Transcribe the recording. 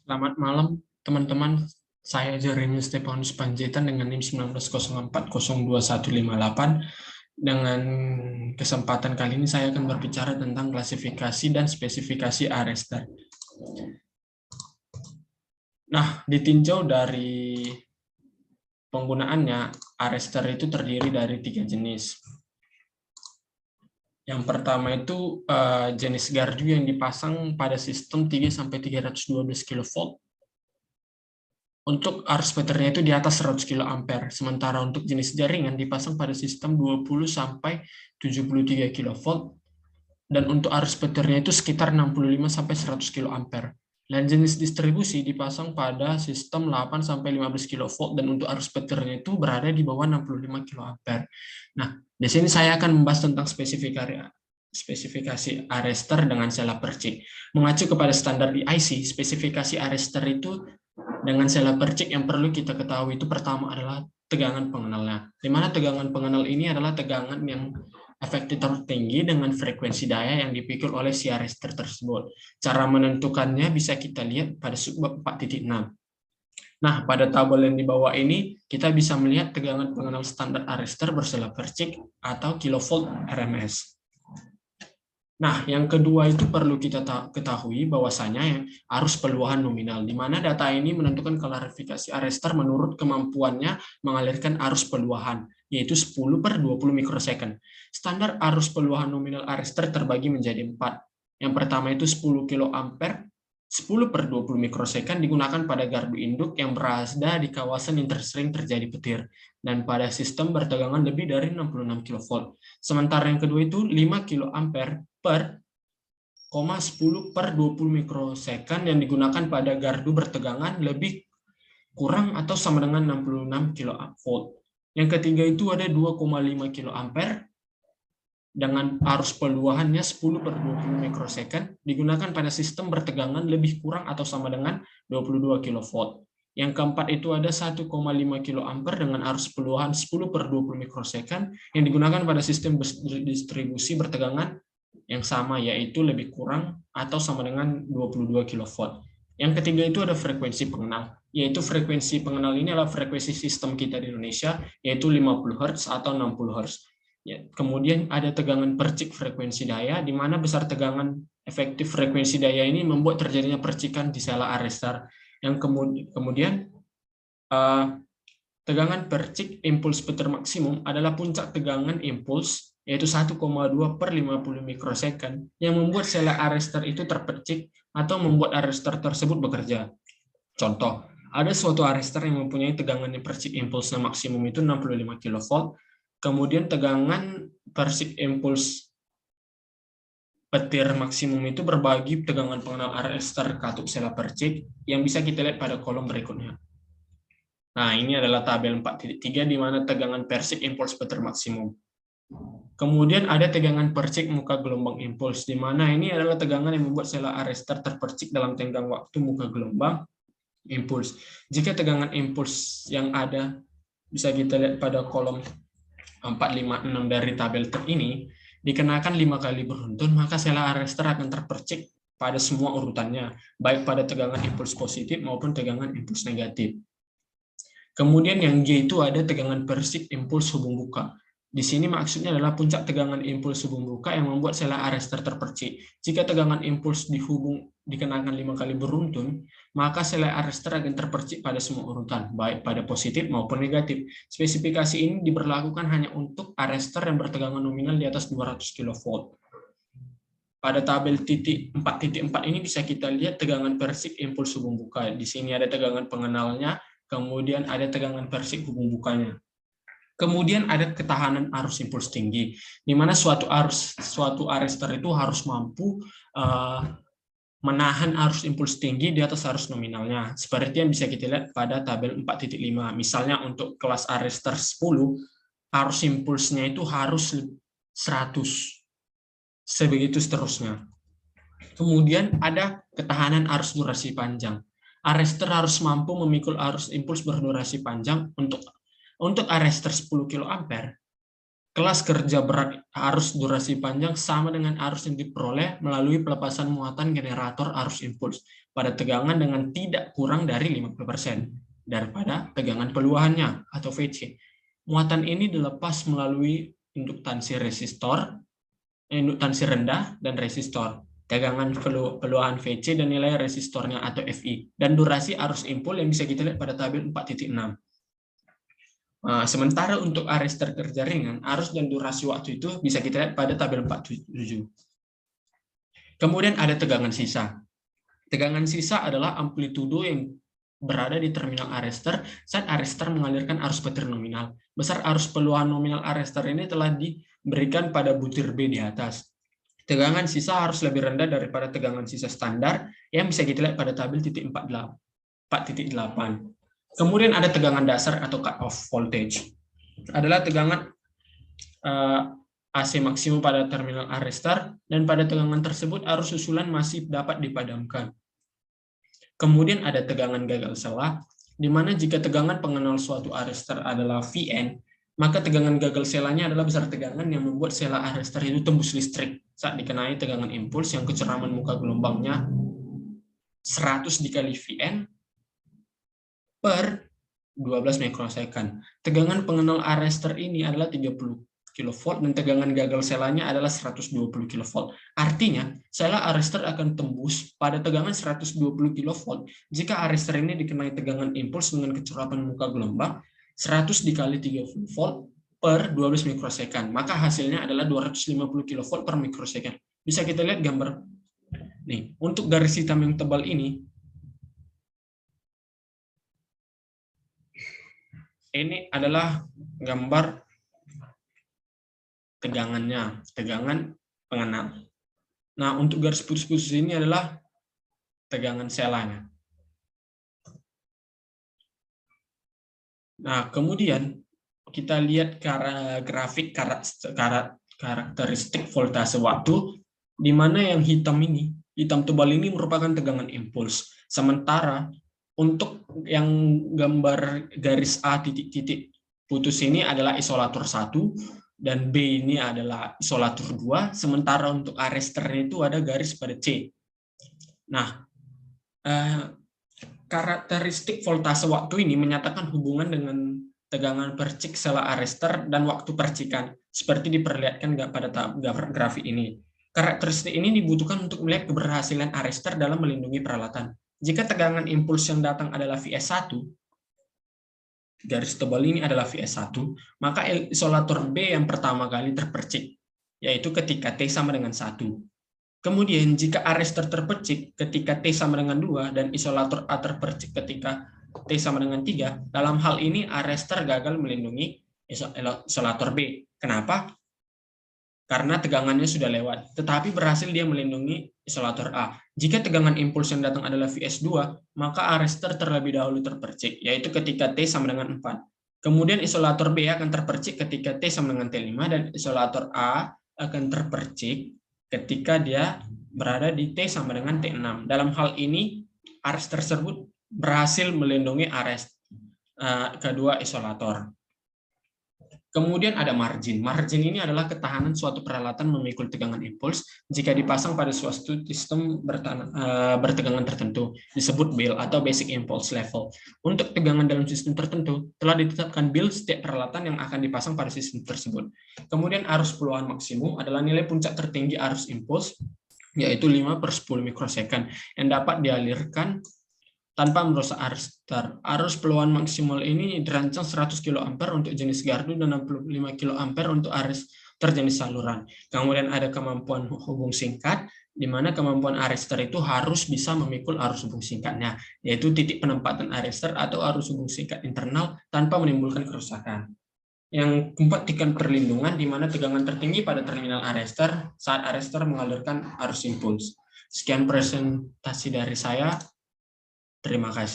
Selamat malam, teman-teman. Saya Jeremy Stefanus Panjaitan dengan NIM 1904021158. Dengan kesempatan kali ini saya akan berbicara tentang klasifikasi dan spesifikasi arrester. Nah, ditinjau dari penggunaannya, arrester itu terdiri dari 3 jenis. Yang pertama itu jenis gardu yang dipasang pada sistem 3-312 kV. Untuk arus baterainya itu di atas 100 kA, sementara untuk jenis jaringan dipasang pada sistem 20-73 kV, dan untuk arus baterainya itu sekitar 65-100 kA. Dan jenis distribusi dipasang pada sistem 8-15 kV, dan untuk arus baterainya itu berada di bawah 65 kA. Nah, di sini saya akan membahas tentang spesifikasi arrester dengan sela percik. Mengacu kepada standar di IC, spesifikasi arrester itu dengan sela percik yang perlu kita ketahui itu pertama adalah tegangan pengenalnya. Di mana tegangan pengenal ini adalah tegangan yang efektif tertinggi dengan frekuensi daya yang dipikul oleh si arrester tersebut. Cara menentukannya bisa kita lihat pada subbab 4.6. Nah, pada tabel yang di bawah ini kita bisa melihat tegangan pengenal standar arrester bersela percik atau kilovolt RMS. Nah, yang kedua itu perlu kita ketahui bahwasanya ya, arus peluahan nominal, di mana data ini menentukan klarifikasi arrester menurut kemampuannya mengalirkan arus peluahan, yaitu 10/20 mikrosecond. Standar arus peluahan nominal arrester terbagi menjadi 4. Yang pertama itu 10 kA, 10/20 mikrosecond digunakan pada gardu induk yang berada di kawasan yang sering terjadi petir, dan pada sistem bertegangan lebih dari 66 kV. Sementara yang kedua itu 5 kA per 10/20 mikrosecond yang digunakan pada gardu bertegangan lebih kurang atau sama dengan 66 kV. Yang ketiga itu ada 2,5 kA dengan arus peluahannya 10/20 mikrosecond digunakan pada sistem bertegangan lebih kurang atau sama dengan 22 kV. Yang keempat itu ada 1,5 kA dengan arus peluahan 10/20 mikrosecond yang digunakan pada sistem distribusi bertegangan yang sama, yaitu lebih kurang atau sama dengan 22 kV. Yang ketiga itu ada frekuensi pengenal, yaitu frekuensi pengenal ini adalah frekuensi sistem kita di Indonesia, yaitu 50 Hz atau 60 Hz. Ya, kemudian ada tegangan percik frekuensi daya, di mana besar tegangan efektif frekuensi daya ini membuat terjadinya percikan di sela arrester. Yang kemudian tegangan percik impuls petir maksimum adalah puncak tegangan impuls, yaitu 1,2/50 mikrosecond, yang membuat sela arrester itu terpercik atau membuat arrester tersebut bekerja. Contoh, ada suatu arrester yang mempunyai tegangan percik impulsnya maksimum itu 65 kV, kemudian tegangan percik impuls petir maksimum itu berbagi tegangan pengenal arrester katup sela percik yang bisa kita lihat pada kolom berikutnya. Nah, ini adalah tabel 4.3 di mana tegangan persik impuls petir maksimum. Kemudian ada tegangan percik muka gelombang impuls, di mana ini adalah tegangan yang membuat sela arrester terpercik dalam tenggang waktu muka gelombang impuls. Jika tegangan impuls yang ada bisa kita lihat pada kolom 456 dari tabel ini dikenakan 5 kali beruntun, maka sela arrester akan terpercik pada semua urutannya, baik pada tegangan impuls positif maupun tegangan impuls negatif. Kemudian yang G itu ada tegangan persik impuls hubung buka. Di sini maksudnya adalah puncak tegangan impuls hubung buka yang membuat sela arrester terpercik. Jika tegangan impuls dikenakan 5 kali beruntun, maka sela arrester akan terpercik pada semua urutan, baik pada positif maupun negatif. Spesifikasi ini diberlakukan hanya untuk arrester yang bertegangan nominal di atas 200 kV. Pada tabel 4.4 ini bisa kita lihat tegangan persik impuls hubung buka. Di sini ada tegangan pengenalnya, kemudian ada tegangan persik hubung bukanya. Kemudian ada ketahanan arus impuls tinggi, di mana suatu arrester itu harus mampu menahan arus impuls tinggi di atas arus nominalnya. Seperti yang bisa kita lihat pada tabel 4.5. Misalnya untuk kelas arrester 10, arus impulsnya itu harus 100. Sebegitu seterusnya. Kemudian ada ketahanan arus durasi panjang. Arrester harus mampu memikul arus impuls berdurasi panjang. Untuk arrester 10 kA, Kelas kerja berat arus durasi panjang sama dengan arus yang diperoleh melalui pelepasan muatan generator arus impuls pada tegangan dengan tidak kurang dari 50% daripada tegangan peluahannya atau VC. Muatan ini dilepas melalui induktansi induktansi rendah dan resistor, tegangan peluahan VC dan nilai resistornya atau FI, dan durasi arus impuls yang bisa kita lihat pada tabel 4.6. Sementara untuk arester kerja ringan, arus dan durasi waktu itu bisa kita lihat pada tabel 4.7. Kemudian ada tegangan sisa. Tegangan sisa adalah amplitudo yang berada di terminal arester saat arester mengalirkan arus petir nominal. Besar arus peluahan nominal arester ini telah diberikan pada butir B di atas. Tegangan sisa harus lebih rendah daripada tegangan sisa standar yang bisa kita lihat pada tabel 4.8. Kemudian ada tegangan dasar atau cut-off voltage. Adalah tegangan AC maksimum pada terminal arester, dan pada tegangan tersebut arus susulan masih dapat dipadamkan. Kemudian ada tegangan gagal sela, di mana jika tegangan pengenal suatu arester adalah Vn, maka tegangan gagal selanya adalah besar tegangan yang membuat sela arester itu tembus listrik saat dikenai tegangan impuls yang keceraman muka gelombangnya 100 dikali Vn per 12 mikrosecond. Tegangan pengenal arester ini adalah 30 kV dan tegangan gagal selanya adalah 120 kV. Artinya, sela arester akan tembus pada tegangan 120 kV jika arester ini dikenai tegangan impuls dengan keceraman muka gelombang 100 dikali 30 volt per 12 mikrosecond. Maka hasilnya adalah 250 kV per mikrosecond. Bisa kita lihat gambar. Nih, untuk garis hitam yang tebal ini adalah gambar tegangannya, tegangan pengenal. Nah, untuk garis putus-putus ini adalah tegangan selanya. Nah, kemudian kita lihat grafik karakteristik voltase waktu, di mana yang hitam tebal ini merupakan tegangan impuls. Sementara untuk yang gambar garis A titik-titik putus ini adalah isolator 1, dan B ini adalah isolator 2, sementara untuk arester itu ada garis pada C. Nah, karakteristik voltase waktu ini menyatakan hubungan dengan tegangan percik sela arester dan waktu percikan, seperti diperlihatkan pada grafik ini. Karakteristik ini dibutuhkan untuk melihat keberhasilan arester dalam melindungi peralatan. Jika tegangan impuls yang datang adalah Vs1, garis tebal ini adalah Vs1, maka isolator B yang pertama kali terpercik, yaitu ketika T sama dengan 1. Kemudian jika arester terpercik ketika T sama dengan 2 dan isolator A terpercik ketika T sama dengan 3, dalam hal ini arester gagal melindungi isolator B. Kenapa? Karena tegangannya sudah lewat, tetapi berhasil dia melindungi isolator A. Jika tegangan impuls yang datang adalah Vs2, maka arester terlebih dahulu terpercik, yaitu ketika T sama dengan 4. Kemudian isolator B akan terpercik ketika T sama dengan T5, dan isolator A akan terpercik ketika dia berada di T sama dengan T6. Dalam hal ini, arester tersebut berhasil melindungi kedua isolator. Kemudian ada margin. Margin ini adalah ketahanan suatu peralatan memikul tegangan impuls jika dipasang pada suatu sistem bertegangan tertentu, disebut BIL atau Basic Impulse Level. Untuk tegangan dalam sistem tertentu, telah ditetapkan BIL setiap peralatan yang akan dipasang pada sistem tersebut. Kemudian arus peluahan maksimum adalah nilai puncak tertinggi arus impuls, yaitu 5 per 10 mikrosecond, yang dapat dialirkan tanpa merusak arester. Arus peluahan maksimal ini dirancang 100 kA untuk jenis gardu dan 65 kA untuk arester jenis saluran. Kemudian ada kemampuan hubung singkat, di mana kemampuan arester itu harus bisa memikul arus hubung singkatnya, yaitu titik penempatan arester atau arus hubung singkat internal tanpa menimbulkan kerusakan. Yang keempat, tingkat perlindungan, di mana tegangan tertinggi pada terminal arester saat arester mengalirkan arus impuls. Sekian presentasi dari saya. Terima kasih.